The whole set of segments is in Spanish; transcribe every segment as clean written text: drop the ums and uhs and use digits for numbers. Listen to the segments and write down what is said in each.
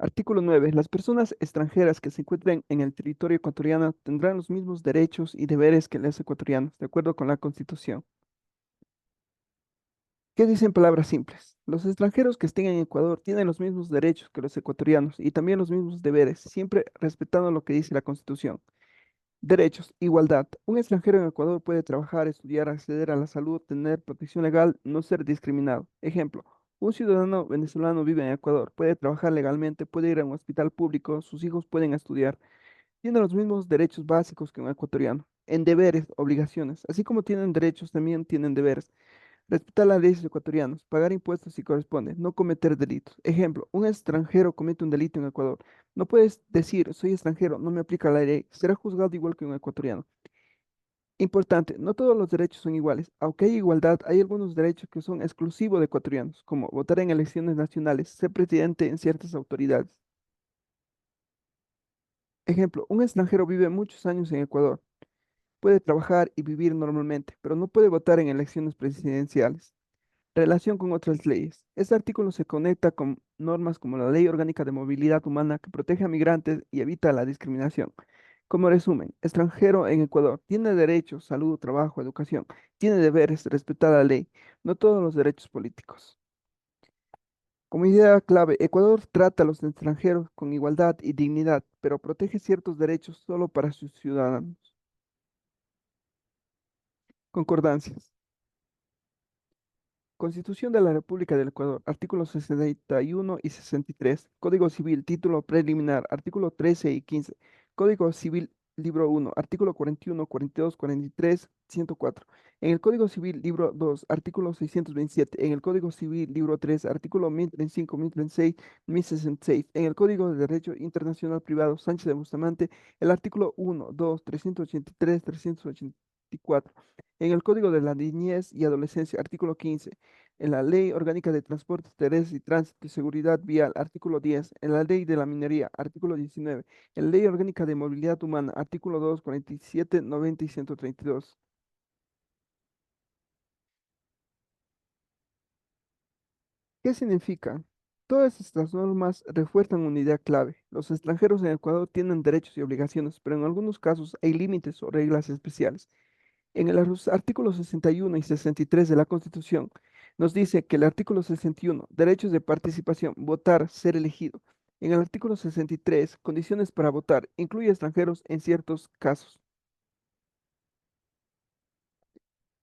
Artículo 9. Las personas extranjeras que se encuentren en el territorio ecuatoriano tendrán los mismos derechos y deberes que los ecuatorianos, de acuerdo con la Constitución. ¿Qué dicen palabras simples? Los extranjeros que estén en Ecuador tienen los mismos derechos que los ecuatorianos y también los mismos deberes, siempre respetando lo que dice la Constitución. Derechos, igualdad. Un extranjero en Ecuador puede trabajar, estudiar, acceder a la salud, tener protección legal, no ser discriminado. Ejemplo, un ciudadano venezolano vive en Ecuador, puede trabajar legalmente, puede ir a un hospital público, sus hijos pueden estudiar. Tiene los mismos derechos básicos que un ecuatoriano. En deberes, obligaciones. Así como tienen derechos, también tienen deberes. Respetar las leyes ecuatorianas, pagar impuestos si corresponde, no cometer delitos. Ejemplo, un extranjero comete un delito en Ecuador. No puedes decir, soy extranjero, no me aplica la ley. Será juzgado igual que un ecuatoriano. Importante, no todos los derechos son iguales. Aunque hay igualdad, hay algunos derechos que son exclusivos de ecuatorianos, como votar en elecciones nacionales, ser presidente en ciertas autoridades. Ejemplo, un extranjero vive muchos años en Ecuador. Puede trabajar y vivir normalmente, pero no puede votar en elecciones presidenciales. Relación con otras leyes. Este artículo se conecta con normas como la Ley Orgánica de Movilidad Humana que protege a migrantes y evita la discriminación. Como resumen, extranjero en Ecuador tiene derechos, salud, trabajo, educación, tiene deberes, respetar la ley, no todos los derechos políticos. Como idea clave, Ecuador trata a los extranjeros con igualdad y dignidad, pero protege ciertos derechos solo para sus ciudadanos. Concordancias. Constitución de la República del Ecuador, artículos 61 y 63. Código Civil, título preliminar, artículo 13 y 15. Código Civil, libro 1, artículo 41, 42, 43, 104. En el Código Civil, libro 2, artículo 627. En el Código Civil, libro 3, artículo 1035, 1036, 1066. En el Código de Derecho Internacional Privado, Sánchez de Bustamante, el artículo 1, 2, 383, 384. En el Código de la Niñez y Adolescencia, artículo 15. En la Ley Orgánica de Transportes Terrestres y Tránsito y Seguridad Vial, artículo 10. En la Ley de la Minería, artículo 19. En la Ley Orgánica de Movilidad Humana, artículo 2, 47, 90 y 132. ¿Qué significa? Todas estas normas refuerzan una idea clave. Los extranjeros en Ecuador tienen derechos y obligaciones, pero en algunos casos hay límites o reglas especiales. En el artículo 61 y 63 de la Constitución nos dice que el artículo 61, derechos de participación, votar, ser elegido. En el artículo 63, condiciones para votar, incluye extranjeros en ciertos casos.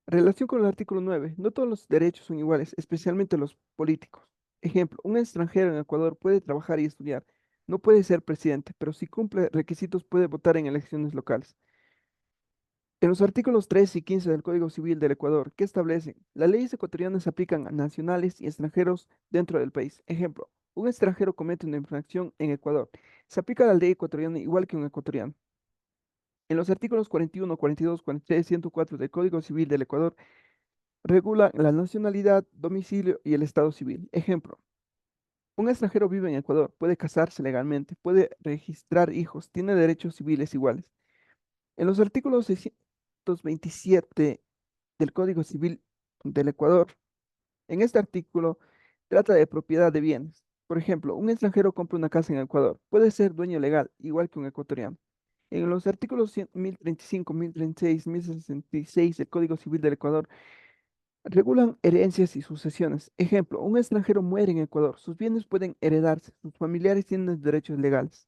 Relación con el artículo 9, no todos los derechos son iguales, especialmente los políticos. Ejemplo, un extranjero en Ecuador puede trabajar y estudiar, no puede ser presidente, pero si cumple requisitos puede votar en elecciones locales. En los artículos 3 y 15 del Código Civil del Ecuador, ¿qué establecen? Las leyes ecuatorianas se aplican a nacionales y extranjeros dentro del país. Ejemplo, un extranjero comete una infracción en Ecuador. Se aplica la ley ecuatoriana igual que un ecuatoriano. En los artículos 41, 42, 43, 104 del Código Civil del Ecuador, regula la nacionalidad, domicilio y el estado civil. Ejemplo, un extranjero vive en Ecuador, puede casarse legalmente, puede registrar hijos, tiene derechos civiles iguales. En los artículos 627 del Código Civil del Ecuador, en este artículo trata de propiedad de bienes. Por ejemplo, un extranjero compra una casa en Ecuador, puede ser dueño legal, igual que un ecuatoriano. En los artículos 1035, 1036, 1066 del Código Civil del Ecuador, regulan herencias y sucesiones. Ejemplo, un extranjero muere en Ecuador, sus bienes pueden heredarse, sus familiares tienen derechos legales.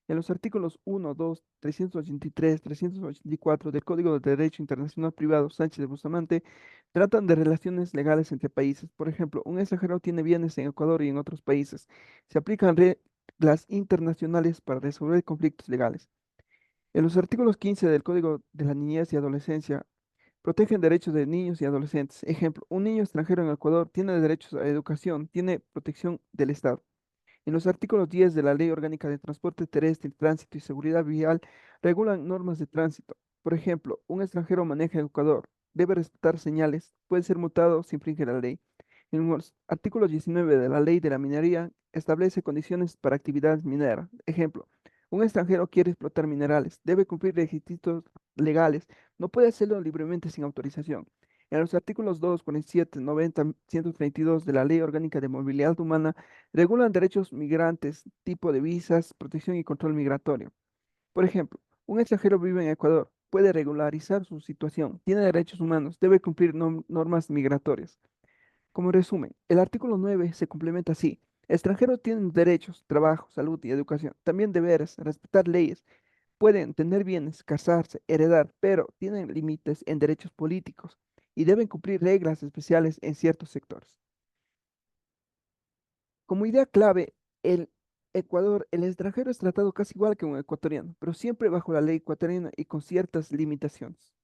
En los artículos 1, 2, 383, 384 del Código de Derecho Internacional Privado Sánchez de Bustamante tratan de relaciones legales entre países. Por ejemplo, un extranjero tiene bienes en Ecuador y en otros países. Se aplican reglas internacionales para resolver conflictos legales. En los artículos 15 del Código de la Niñez y Adolescencia protegen derechos de niños y adolescentes. Ejemplo, un niño extranjero en Ecuador tiene derechos a educación, tiene protección del Estado. En los artículos 10 de la Ley Orgánica de Transporte Terrestre, Tránsito y Seguridad Vial regulan normas de tránsito. Por ejemplo, un extranjero maneja en Ecuador, debe respetar señales, puede ser multado si infringe la ley. En los artículos 19 de la Ley de la Minería establece condiciones para actividades mineras. Ejemplo, un extranjero quiere explotar minerales, debe cumplir requisitos legales, no puede hacerlo libremente sin autorización. En los artículos 2, 47, 90, 132 de la Ley Orgánica de Movilidad Humana regulan derechos migrantes, tipo de visas, protección y control migratorio. Por ejemplo, un extranjero vive en Ecuador, puede regularizar su situación, tiene derechos humanos, debe cumplir normas migratorias. Como resumen, el artículo 9 se complementa así. Extranjeros tienen derechos, trabajo, salud y educación, también deberes, respetar leyes, pueden tener bienes, casarse, heredar, pero tienen límites en derechos políticos y deben cumplir reglas especiales en ciertos sectores. Como idea clave, el Ecuador, el extranjero es tratado casi igual que un ecuatoriano, pero siempre bajo la ley ecuatoriana y con ciertas limitaciones.